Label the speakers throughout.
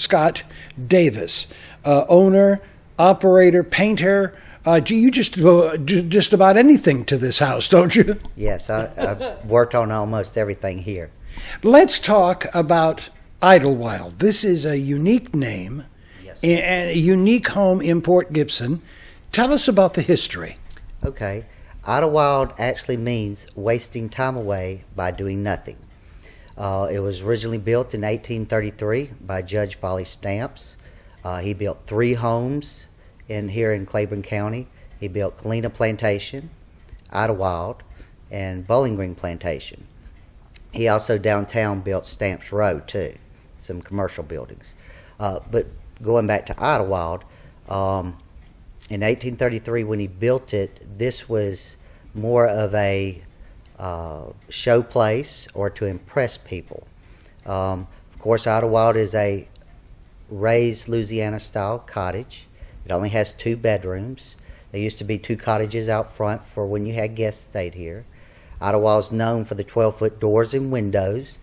Speaker 1: Scott Davis, owner, operator, painter. You just about anything to this house, don't you?
Speaker 2: Yes, I've worked on almost everything here.
Speaker 1: Let's talk about Idlewild. This is a unique name,
Speaker 2: Yes.
Speaker 1: and a unique home in Port Gibson. Tell us about the history.
Speaker 2: Okay. Idlewild actually means wasting time away by doing nothing. It was originally built in 1833 by Judge Folly Stamps. He built 3 homes here in Claiborne County. He built Kalina Plantation, Idlewild, and Bowling Green Plantation. He also downtown built Stamps Road too, some commercial buildings. But going back to Idlewild, in 1833 when he built it, this was more of a show place or to impress people. Of course, Idlewild is a raised Louisiana style cottage. It only has 2 bedrooms. There used to be 2 cottages out front for when you had guests stayed here. Idlewild is known for the 12-foot doors and windows,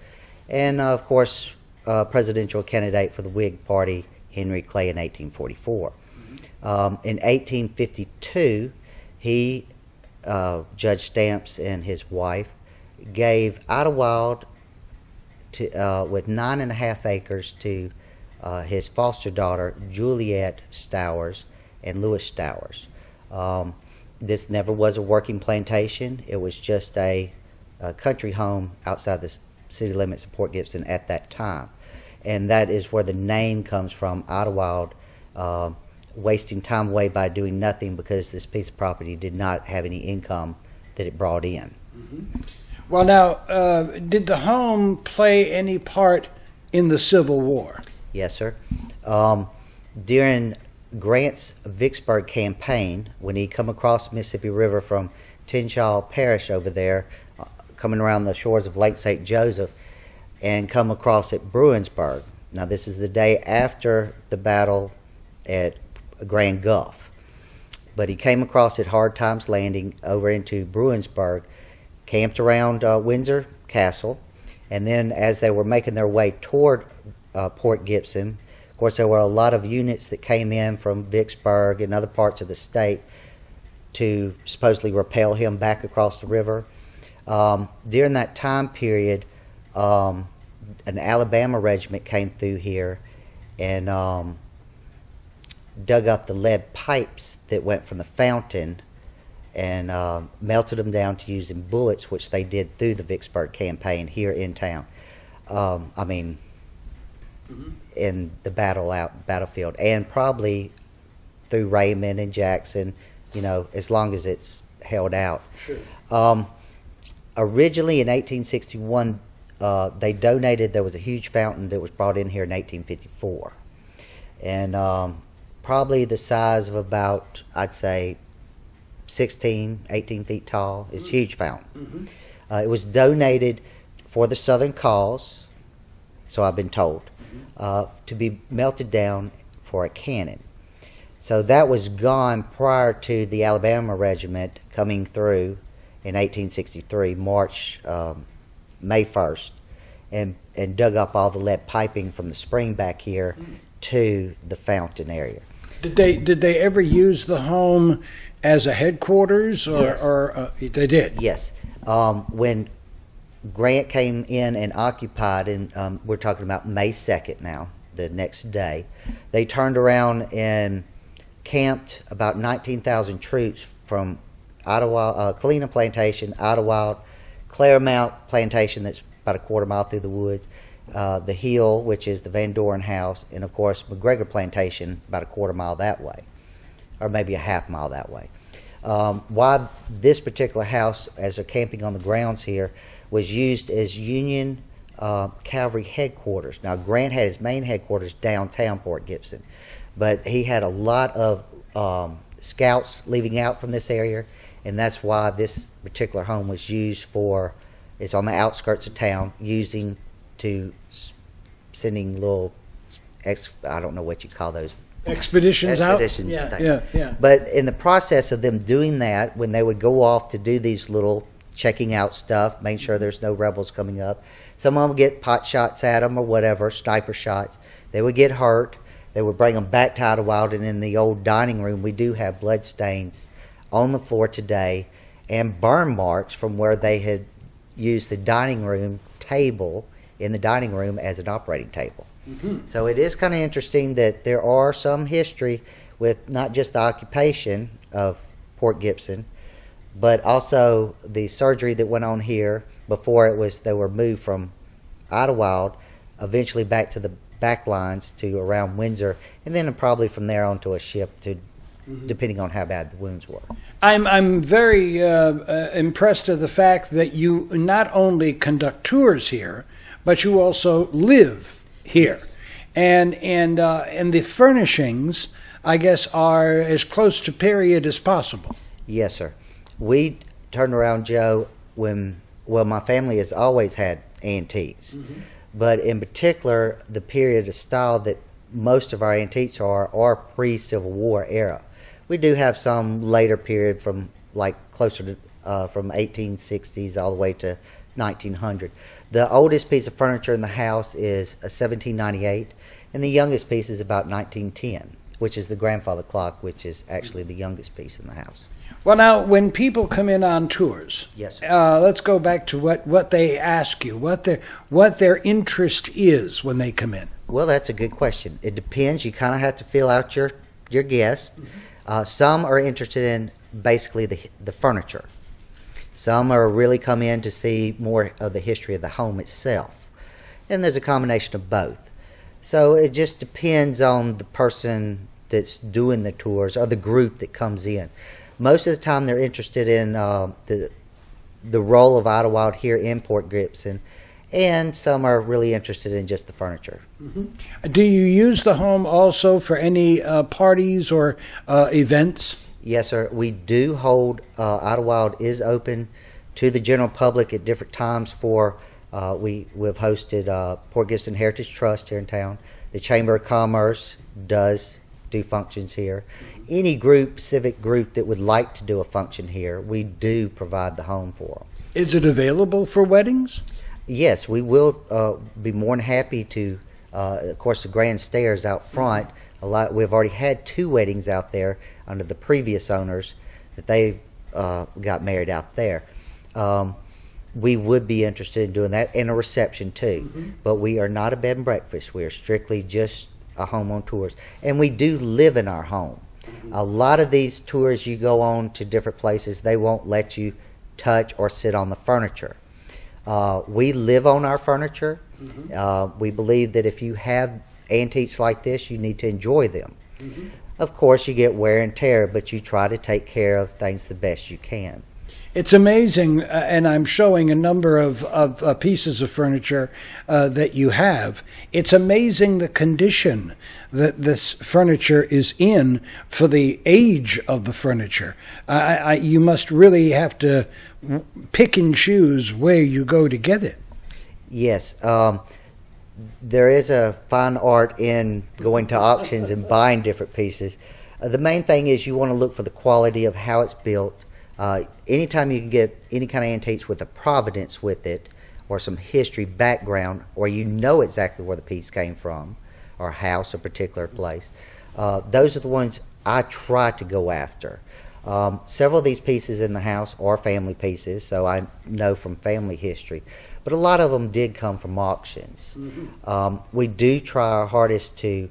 Speaker 2: and of course, presidential candidate for the Whig Party, Henry Clay, in 1844. In 1852, he, Judge Stamps and his wife, gave Idlewild with 9.5 acres to his foster daughter, Juliet Stowers and Louis Stowers. This never was a working plantation. It was just a country home outside the city limits of Port Gibson at that time. And that is where the name comes from, Idlewild, wasting time away by doing nothing, because this piece of property did not have any income that it brought in.
Speaker 1: Mm-hmm. Well, now, did the home play any part in the Civil War?
Speaker 2: Yes, sir. During Grant's Vicksburg campaign, when he come across the Mississippi River from Tinshaw Parish over there, coming around the shores of Lake St. Joseph, and come across at Bruinsburg. Now, this is the day after the battle at Grand Gulf. But he came across at Hard Times Landing over into Bruinsburg, camped around Windsor Castle, and then as they were making their way toward Port Gibson, of course, there were a lot of units that came in from Vicksburg and other parts of the state to supposedly repel him back across the river. During that time period, an Alabama regiment came through here and dug up the lead pipes that went from the fountain and melted them down to using bullets, which they did through the Vicksburg campaign here in town. In the battlefield, and probably through Raymond and Jackson, as long as it's held out.
Speaker 1: Sure.
Speaker 2: Originally in 1861, they donated, there was a huge fountain that was brought in here in 1854. And probably the size of about, I'd say, 18 feet tall. It's a huge fountain. Mm-hmm. It was donated for the Southern cause, so I've been told, to be melted down for a cannon. So that was gone prior to the Alabama regiment coming through in 1863, May 1st, and dug up all the lead piping from the spring back here to the fountain area.
Speaker 1: Did they ever use the home as a headquarters, or,
Speaker 2: Yes.
Speaker 1: or they did?
Speaker 2: Yes. When Grant came in and occupied, and we're talking about May 2nd now, the next day, they turned around and camped about 19,000 troops from Kalina Plantation, Idlewild, Claremont Plantation, that's about a quarter mile through the woods, the Hill, which is the Van Doren house, and of course McGregor Plantation, about a quarter mile that way, or maybe a half mile that way. Why this particular house, as they're camping on the grounds here, was used as Union Cavalry headquarters. Now, Grant had his main headquarters downtown Port Gibson, but he had a lot of scouts leaving out from this area, and that's why this particular home was used for, it's on the outskirts of town, sending little, I don't know what you call those.
Speaker 1: Expeditions out?
Speaker 2: Expeditions.
Speaker 1: Yeah.
Speaker 2: But in the process of them doing that, when they would go off to do these little checking out stuff, making sure there's no rebels coming up. Some of them would get pot shots at them or whatever, sniper shots. They would get hurt. They would bring them back to Idlewild, and in the old dining room, we do have blood stains on the floor today and burn marks from where they had used the dining room table in the dining room as an operating table. So it is kind of interesting that there are some history with not just the occupation of Port Gibson, but also the surgery that went on here before they were moved from Idlewild, eventually back to the back lines to around Windsor, and then probably from there on to a ship to, depending on how bad the wounds were.
Speaker 1: I'm very impressed at the fact that you not only conduct tours here, but you also live here, and the furnishings, I guess, are as close to period as possible.
Speaker 2: Yes, sir. We turned around, Joe, my family has always had antiques, but in particular, the period of style that most of our antiques are pre-Civil War era. We do have some later period from like closer to from 1860s all the way to 1900. The oldest piece of furniture in the house is a 1798, and the youngest piece is about 1910, which is the grandfather clock, which is actually the youngest piece in the house.
Speaker 1: Well, now, when people come in on tours,
Speaker 2: yes,
Speaker 1: let's go back to what they ask you, what their interest is when they come in.
Speaker 2: Well, that's a good question. It depends. You kind of have to feel out your guest. Some are interested in basically the furniture. Some are really come in to see more of the history of the home itself. And there's a combination of both. So it just depends on the person that's doing the tours or the group that comes in. Most of the time they're interested in the role of Idlewild here in Port Gibson, and some are really interested in just the furniture.
Speaker 1: Do you use the home also for any parties or events?
Speaker 2: Yes, sir. We do hold, Idlewild is open to the general public at different times for, we've hosted Port Gibson Heritage Trust here in town. The Chamber of Commerce does do functions here. Any group, civic group that would like to do a function here, we do provide the home for them.
Speaker 1: Is it available for weddings?
Speaker 2: Yes, we will be more than happy to. Of course, the grand stairs out front. We've already had 2 weddings out there under the previous owners that they got married out there. We would be interested in doing that, and a reception too. But we are not a bed and breakfast. We are strictly just a home on tours, and we do live in our home. A lot of these tours you go on to different places, they won't let you touch or sit on the furniture. We live on our furniture. We believe that if you have antiques like this, you need to enjoy them. Of course, you get wear and tear, but you try to take care of things the best you can.
Speaker 1: It's amazing, and I'm showing a number of pieces of furniture that you have. It's amazing the condition that this furniture is in for the age of the furniture. You must really have to pick and choose where you go to get it.
Speaker 2: Yes. There is a fine art in going to auctions and buying different pieces. The main thing is you want to look for the quality of how it's built. Anytime you can get any kind of antiques with a provenance with it, or some history background, or you know exactly where the piece came from, or house, a particular place, those are the ones I try to go after. Several of these pieces in the house are family pieces, so I know from family history, but a lot of them did come from auctions. We do try our hardest to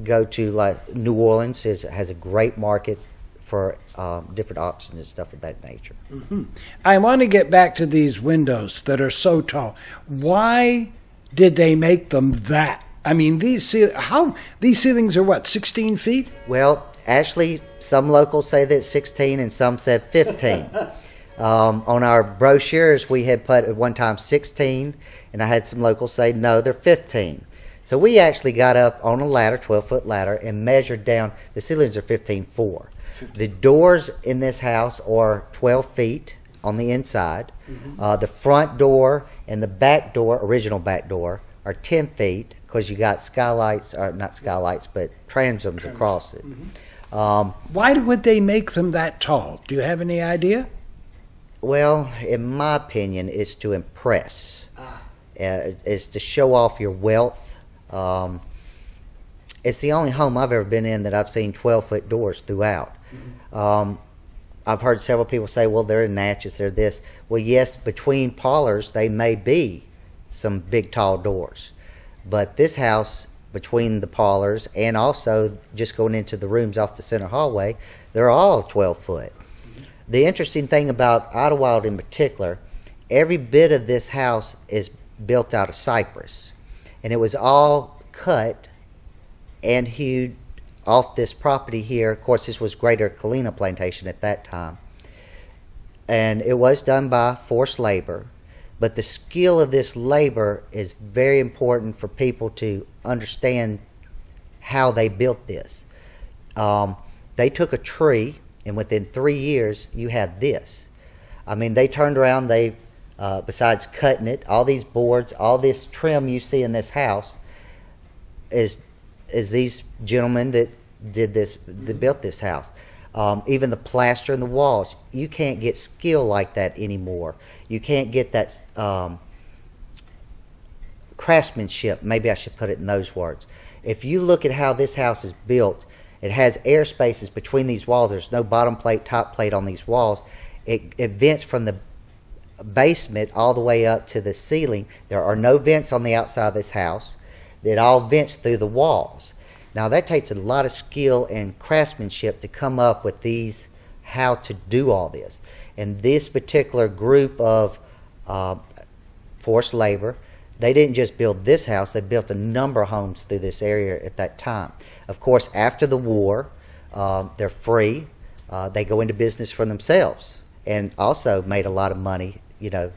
Speaker 2: go to, like New Orleans has a great market for different auctions and stuff of that nature.
Speaker 1: I want to get back to these windows that are so tall. Why did they make them that? I mean, these ceilings are what, 16 feet?
Speaker 2: Well, actually, some locals say that 16 and some said 15. On our brochures, we had put at one time 16, and I had some locals say, no, they're 15. So we actually got up on a ladder, 12-foot ladder, and measured down. The ceilings are 15.4. The doors in this house are 12 feet on the inside. The front door and the back door, original back door, are 10 feet because you got skylights, or not skylights, but transoms across it.
Speaker 1: Why would they make them that tall? Do you have any idea?
Speaker 2: Well, in my opinion, it's to impress. It's to show off your wealth. It's the only home I've ever been in that I've seen 12-foot doors throughout. I've heard several people say, well, they're natchez, they're this. Well, yes, between parlors, they may be some big, tall doors. But this house, between the parlors and also just going into the rooms off the center hallway, they're all 12-foot. The interesting thing about Idlewild in particular, every bit of this house is built out of cypress. And it was all cut and hewed off this property here. Of course, this was Greater Kalina Plantation at that time. And it was done by forced labor. But the skill of this labor is very important for people to understand how they built this. They took a tree, and within 3 years, you had this. I mean, they turned around, besides cutting it, all these boards, all this trim you see in this house is these gentlemen that did this, that built this house. Even the plaster in the walls, you can't get skill like that anymore. You can't get that craftsmanship. Maybe I should put it in those words. If you look at how this house is built, it has air spaces between these walls. There's no bottom plate, top plate on these walls. It vents from the basement all the way up to the ceiling. There are no vents on the outside of this house. It all vents through the walls. Now that takes a lot of skill and craftsmanship to come up with these, how to do all this. And this particular group of forced labor, they didn't just build this house, they built a number of homes through this area at that time. Of course, after the war, they're free. They go into business for themselves and also made a lot of money, you know.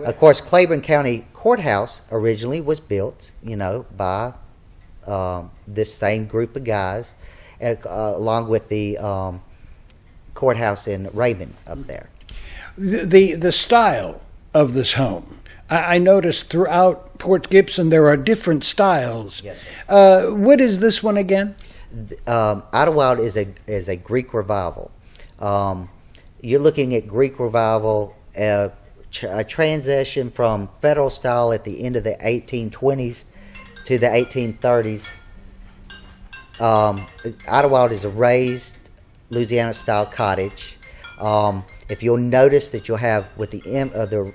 Speaker 2: Of course, Claiborne County Courthouse originally was built, you know, by this same group of guys, along with the courthouse in Raymond up there.
Speaker 1: The style of this home, I noticed throughout Port Gibson there are different styles.
Speaker 2: Yes.
Speaker 1: What is this one again?
Speaker 2: Idlewild is a Greek revival. You're looking at Greek revival, a transition from federal style at the end of the 1820s to the 1830s. Idlewild is a raised Louisiana style cottage. If you'll notice that you'll have with the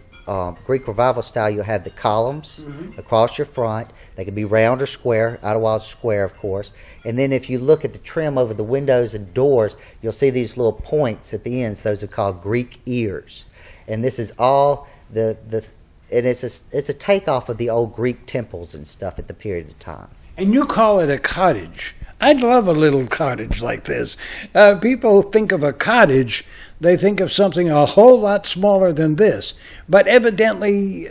Speaker 2: Greek revival style, you'll have the columns across your front. They can be round or square. Idlewild square, of course. And then if you look at the trim over the windows and doors, you'll see these little points at the ends. Those are called Greek ears. And this is all and it's a takeoff of the old Greek temples and stuff at the period of time.
Speaker 1: And you call it a cottage. I'd love a little cottage like this. People think of a cottage, they think of something a whole lot smaller than this. But evidently,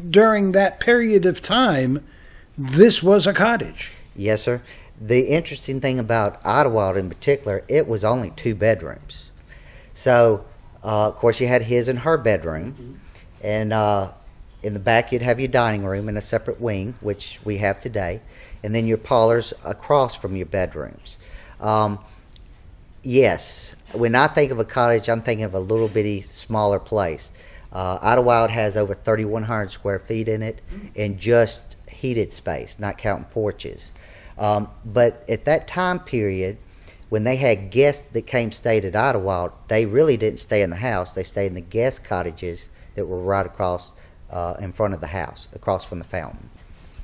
Speaker 1: during that period of time, this was a cottage.
Speaker 2: Yes, sir. The interesting thing about Idlewild in particular, it was only 2 bedrooms. So, of course, you had his and her bedroom. And in the back, you'd have your dining room in a separate wing, which we have today. And then your parlors across from your bedrooms. Yes, when I think of a cottage, I'm thinking of a little bitty smaller place. Idlewild has over 3,100 square feet in it in just heated space, not counting porches. But at that time period, when they had guests that came stayed at Idlewild, they really didn't stay in the house. They stayed in the guest cottages that were right across in front of the house, across from the fountain.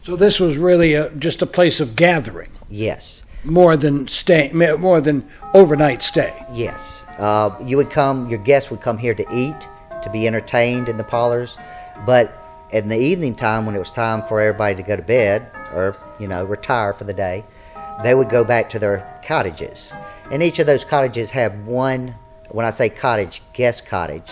Speaker 1: So this was really just a place of gathering.
Speaker 2: Yes.
Speaker 1: More than overnight stay.
Speaker 2: Yes. You would come, your guests would come here to eat, to be entertained in the parlors. But in the evening time, when it was time for everybody to go to bed or, you know, retire for the day, they would go back to their cottages. And each of those cottages had one, when I say cottage, guest cottage.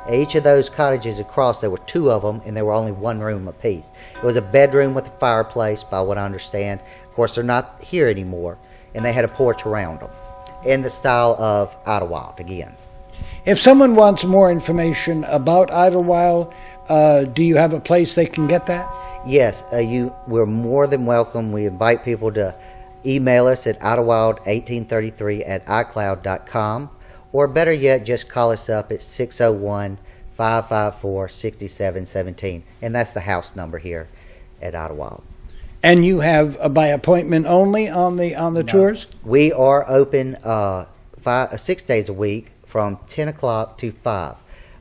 Speaker 2: Each of those cottages across, there were 2 of them, and there were only 1 room apiece. It was a bedroom with a fireplace, by what I understand. Of course, they're not here anymore, and they had a porch around them, in the style of Idlewild again.
Speaker 1: If someone wants more information about Idlewild, do you have a place they can get that?
Speaker 2: Yes, we're more than welcome. We invite people to Email us at idlewild1833@icloud.com, or better yet, just call us up at 601-554-6717, and that's the house number here at Idlewild.
Speaker 1: And you have by appointment only on the tours?
Speaker 2: We are open 6 days a week from 10 o'clock to 5.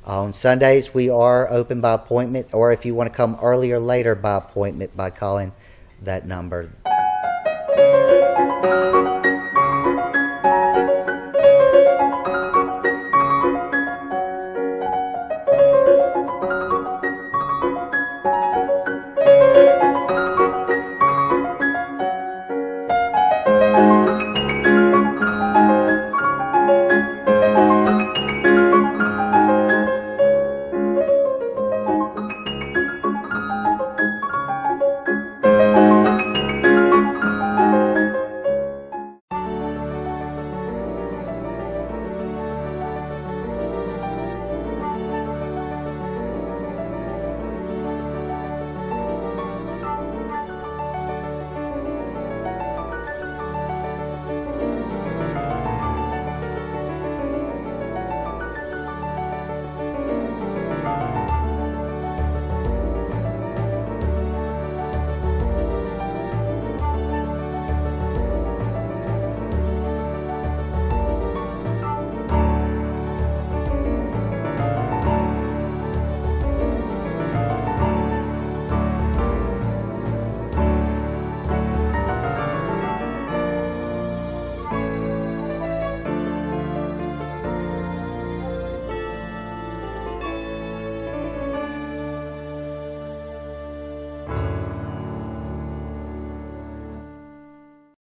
Speaker 2: On Sundays, we are open by appointment, or if you want to come earlier, later by appointment by calling that number.